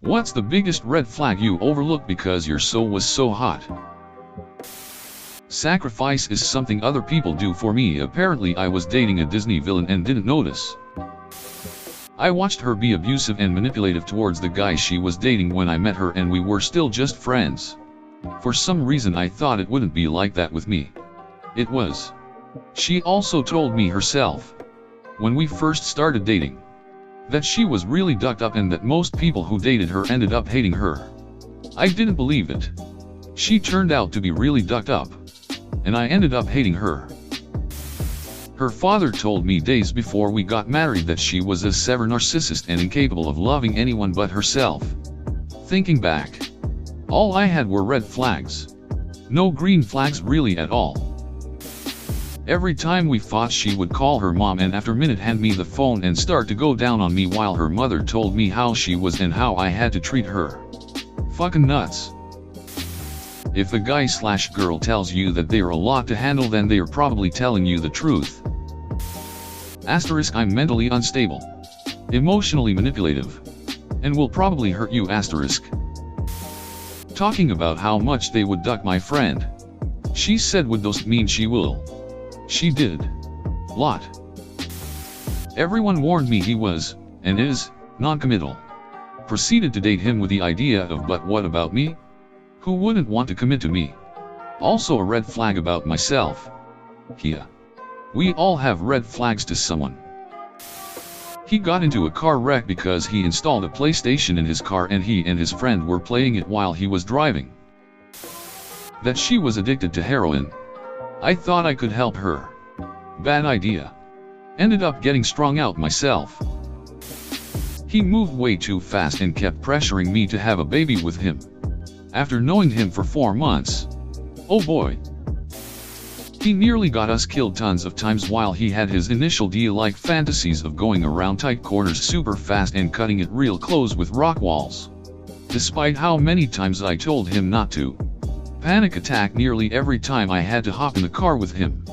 What's the biggest red flag you overlooked because your soul was so hot? Sacrifice is something other people do for me. Apparently I was dating a Disney villain and didn't notice. I watched her be abusive and manipulative towards the guy she was dating when I met her, and we were still just friends. For some reason I thought it wouldn't be like that with me. It was. She also told me herself, when we first started dating, that she was really ducked up and that most people who dated her ended up hating her. I didn't believe it. She turned out to be really ducked up, and I ended up hating her. Her father told me days before we got married that she was a severe narcissist and incapable of loving anyone but herself. Thinking back, all I had were red flags. No green flags really at all. Every time we fought she would call her mom and after a minute hand me the phone and start to go down on me while her mother told me how she was and how I had to treat her. Fucking nuts. If a guy/girl tells you that they are a lot to handle, then they are probably telling you the truth. Asterisk, I'm mentally unstable, emotionally manipulative, and will probably hurt you. Asterisk. Talking about how much they would duck my friend. She said would those mean she will. She did. Lot. Everyone warned me he was, and is, non-committal. Proceeded to date him with the idea of but what about me? Who wouldn't want to commit to me? Also a red flag about myself. Yeah. We all have red flags to someone. He got into a car wreck because he installed a PlayStation in his car and he and his friend were playing it while he was driving. That she was addicted to heroin. I thought I could help her. Bad idea. Ended up getting strung out myself. He moved way too fast and kept pressuring me to have a baby with him. After knowing him for 4 months. Oh boy. He nearly got us killed tons of times while he had his initial deal-like fantasies of going around tight corners super fast and cutting it real close with rock walls. Despite how many times I told him not to. Panic attack nearly every time I had to hop in the car with him.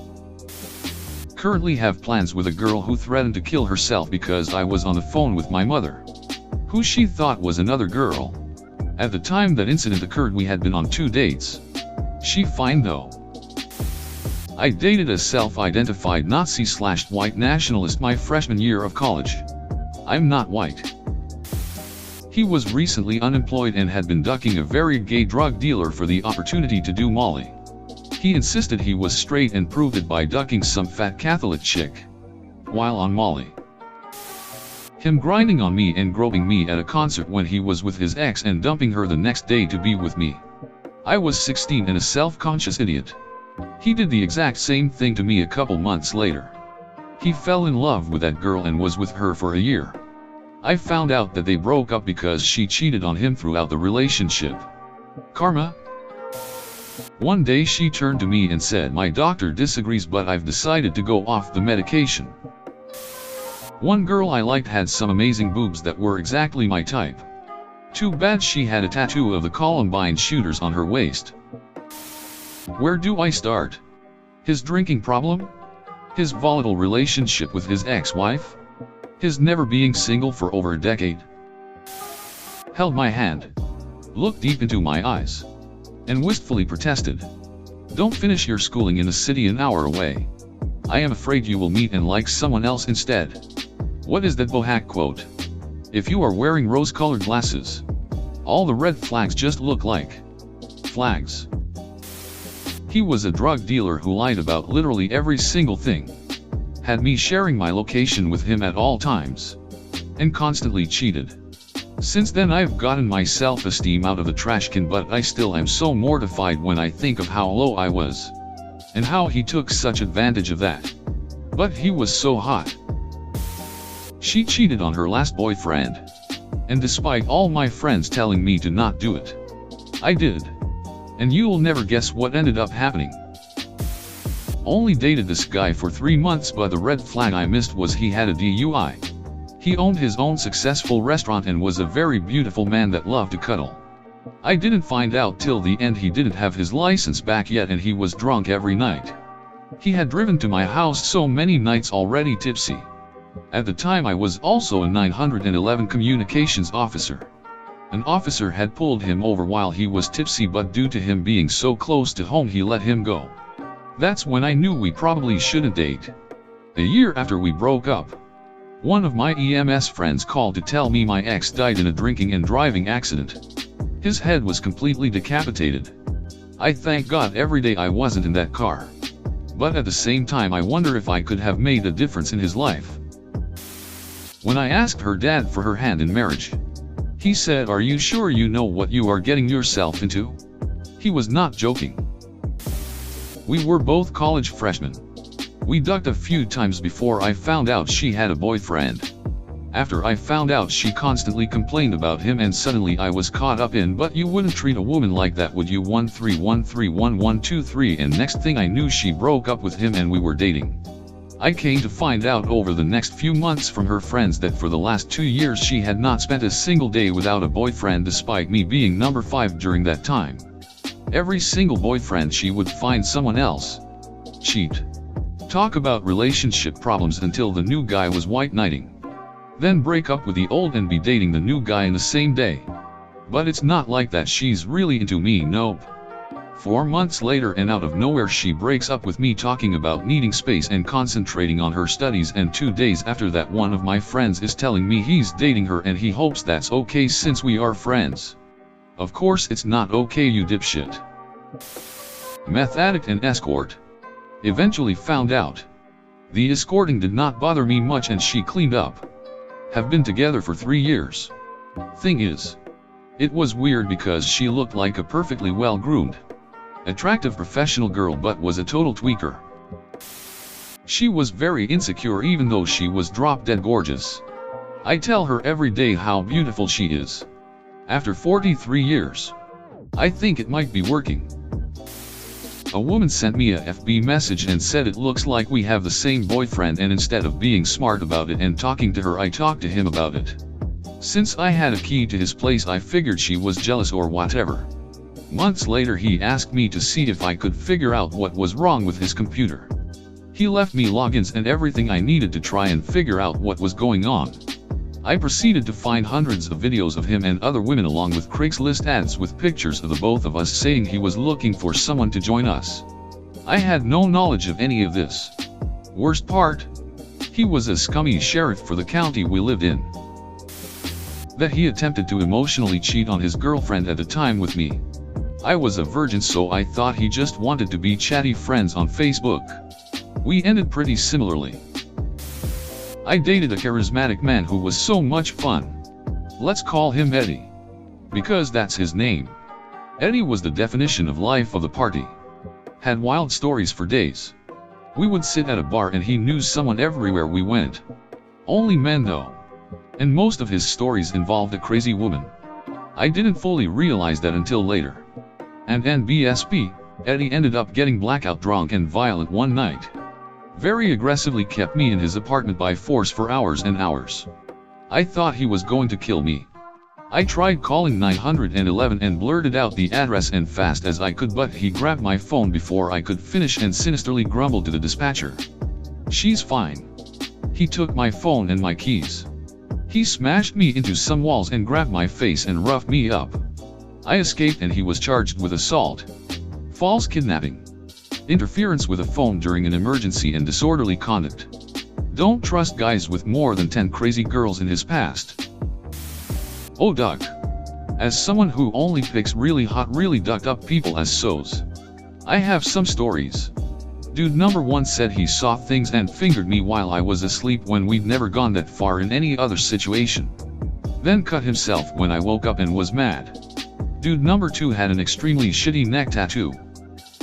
Currently have plans with a girl who threatened to kill herself because I was on the phone with my mother, who she thought was another girl. At the time that incident occurred we had been on 2 dates. She fine though. I dated a self-identified Nazi/white nationalist my freshman year of college. I'm not white. He was recently unemployed and had been ducking a very gay drug dealer for the opportunity to do Molly. He insisted he was straight and proved it by ducking some fat Catholic chick while on Molly. Him grinding on me and groping me at a concert when he was with his ex and dumping her the next day to be with me. I was 16 and a self-conscious idiot. He did the exact same thing to me a couple months later. He fell in love with that girl and was with her for a year. I found out that they broke up because she cheated on him throughout the relationship. Karma? One day she turned to me and said, "My doctor disagrees, but I've decided to go off the medication." One girl I liked had some amazing boobs that were exactly my type. Too bad she had a tattoo of the Columbine shooters on her waist. Where do I start? His drinking problem? His volatile relationship with his ex-wife? His never being single for over a decade? Held my hand, looked deep into my eyes, and wistfully protested. "Don't finish your schooling in a city an hour away. I am afraid you will meet and like someone else instead." What is that bohack quote? If you are wearing rose-colored glasses, all the red flags just look like flags. He was a drug dealer who lied about literally every single thing. Had me sharing my location with him at all times. And constantly cheated. Since then I've gotten my self-esteem out of the trash can, but I still am so mortified when I think of how low I was. And how he took such advantage of that. But he was so hot. She cheated on her last boyfriend. And despite all my friends telling me to not do it, I did. And you'll never guess what ended up happening. Only dated this guy for 3 months, but the red flag I missed was he had a DUI. He owned his own successful restaurant and was a very beautiful man that loved to cuddle. I didn't find out till the end he didn't have his license back yet and he was drunk every night. He had driven to my house so many nights already tipsy. At the time I was also a 911 communications officer. An officer had pulled him over while he was tipsy, but due to him being so close to home he let him go. That's when I knew we probably shouldn't date. A year after we broke up, one of my EMS friends called to tell me my ex died in a drinking and driving accident. His head was completely decapitated. I thank God every day I wasn't in that car. But at the same time I wonder if I could have made a difference in his life. When I asked her dad for her hand in marriage, he said, "Are you sure you know what you are getting yourself into?" He was not joking. We were both college freshmen. We ducked a few times before I found out she had a boyfriend. After I found out, she constantly complained about him, and suddenly I was caught up in, "But you wouldn't treat a woman like that, would you? 1313123." And next thing I knew, she broke up with him and we were dating. I came to find out over the next few months from her friends that for the last 2 years she had not spent a single day without a boyfriend, despite me being number 5 during that time. Every single boyfriend she would find someone else. Cheat. Talk about relationship problems until the new guy was white knighting. Then break up with the old and be dating the new guy in the same day. But it's not like that, she's really into me, nope. 4 months later and out of nowhere she breaks up with me, talking about needing space and concentrating on her studies, and 2 days after that one of my friends is telling me he's dating her and he hopes that's okay since we are friends. Of course it's not okay, you dipshit. Meth addict and escort. Eventually found out. The escorting did not bother me much and she cleaned up. Have been together for 3 years. Thing is, it was weird because she looked like a perfectly well-groomed, attractive professional girl but was a total tweaker. She was very insecure even though she was drop-dead gorgeous. I tell her every day how beautiful she is. After 43 years, I think it might be working. A woman sent me a FB message and said it looks like we have the same boyfriend, and instead of being smart about it and talking to her, I talked to him about it. Since I had a key to his place, I figured she was jealous or whatever. Months later he asked me to see if I could figure out what was wrong with his computer. He left me logins and everything I needed to try and figure out what was going on. I proceeded to find hundreds of videos of him and other women along with Craigslist ads with pictures of the both of us saying he was looking for someone to join us. I had no knowledge of any of this. Worst part? He was a scummy sheriff for the county we lived in. That he attempted to emotionally cheat on his girlfriend at the time with me. I was a virgin, so I thought he just wanted to be chatty friends on Facebook. We ended pretty similarly. I dated a charismatic man who was so much fun. Let's call him Eddie, because that's his name. Eddie was the definition of life of the party. Had wild stories for days. We would sit at a bar and he knew someone everywhere we went. Only men though. And most of his stories involved a crazy woman. I didn't fully realize that until later. And NBSP, Eddie ended up getting blackout drunk and violent one night. Very aggressively kept me in his apartment by force for hours and hours. I thought he was going to kill me. I tried calling 911 and blurted out the address and fast as I could, but he grabbed my phone before I could finish and sinisterly grumbled to the dispatcher. "She's fine." He took my phone and my keys. He smashed me into some walls and grabbed my face and roughed me up. I escaped and he was charged with assault, false kidnapping, interference with a phone during an emergency, and disorderly conduct. Don't trust guys with more than 10 crazy girls in his past. Oh Doug. As someone who only picks really hot, really ducked up people as so's, I have some stories. Dude number 1 said he saw things and fingered me while I was asleep when we'd never gone that far in any other situation. Then cut himself when I woke up and was mad. Dude number 2 had an extremely shitty neck tattoo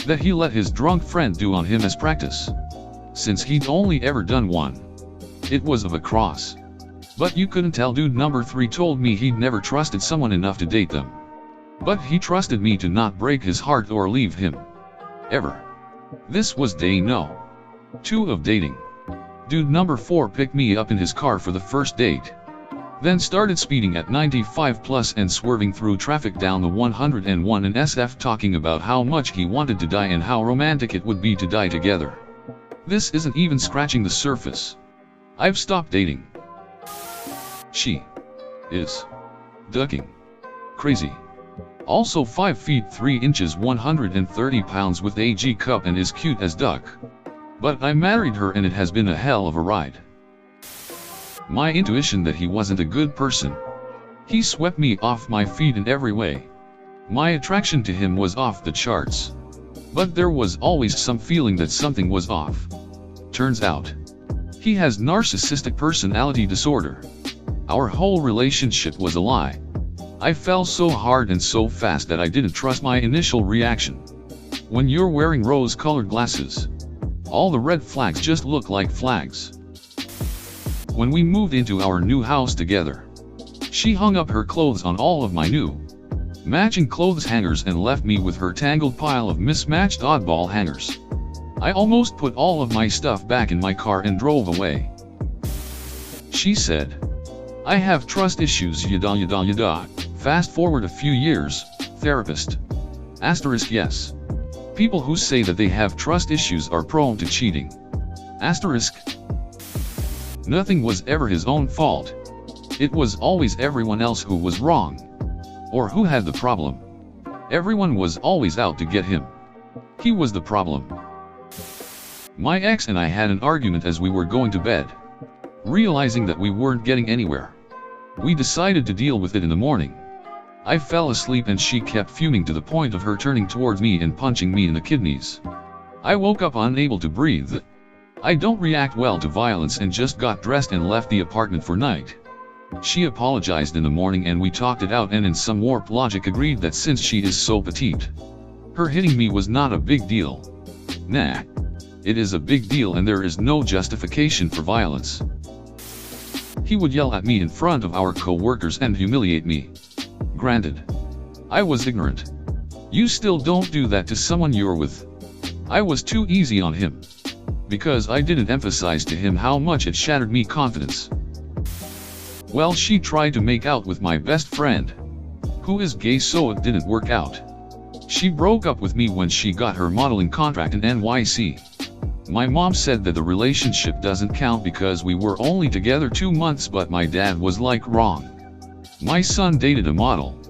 that he let his drunk friend do on him as practice, since he'd only ever done one. It was of a cross. But you couldn't tell. Dude number 3 told me he'd never trusted someone enough to date them. But he trusted me to not break his heart or leave him. Ever. This was day no. 2 of dating. Dude number 4 picked me up in his car for the first date. Then started speeding at 95 plus and swerving through traffic down the 101 in SF, talking about how much he wanted to die and how romantic it would be to die together. This isn't even scratching the surface. I've stopped dating. She is ducking. Crazy. Also 5 feet 3 inches 130 pounds with a G cup and is cute as duck. But I married her and it has been a hell of a ride. My intuition that he wasn't a good person. He swept me off my feet in every way. My attraction to him was off the charts. But there was always some feeling that something was off. Turns out, he has narcissistic personality disorder. Our whole relationship was a lie. I fell so hard and so fast that I didn't trust my initial reaction. When you're wearing rose-colored glasses, all the red flags just look like flags. When we moved into our new house together, she hung up her clothes on all of my new matching clothes hangers and left me with her tangled pile of mismatched oddball hangers. I almost put all of my stuff back in my car and drove away. She said, "I have trust issues yada yada yada." Fast forward a few years, therapist. Asterisk yes. People who say that they have trust issues are prone to cheating. Asterisk. Nothing was ever his own fault. It was always everyone else who was wrong. Or who had the problem. Everyone was always out to get him. He was the problem. My ex and I had an argument as we were going to bed. Realizing that we weren't getting anywhere, we decided to deal with it in the morning. I fell asleep and she kept fuming to the point of her turning towards me and punching me in the kidneys. I woke up unable to breathe. I don't react well to violence and just got dressed and left the apartment for night. She apologized in the morning and we talked it out and in some warped logic agreed that since she is so petite, her hitting me was not a big deal. Nah. It is a big deal and there is no justification for violence. He would yell at me in front of our co-workers and humiliate me. Granted, I was ignorant. You still don't do that to someone you're with. I was too easy on him. Because I didn't emphasize to him how much it shattered me confidence. Well, she tried to make out with my best friend, who is gay, so it didn't work out. She broke up with me when she got her modeling contract in NYC. My mom said that the relationship doesn't count because we were only together 2 months, but my dad was like, wrong. My son dated a model.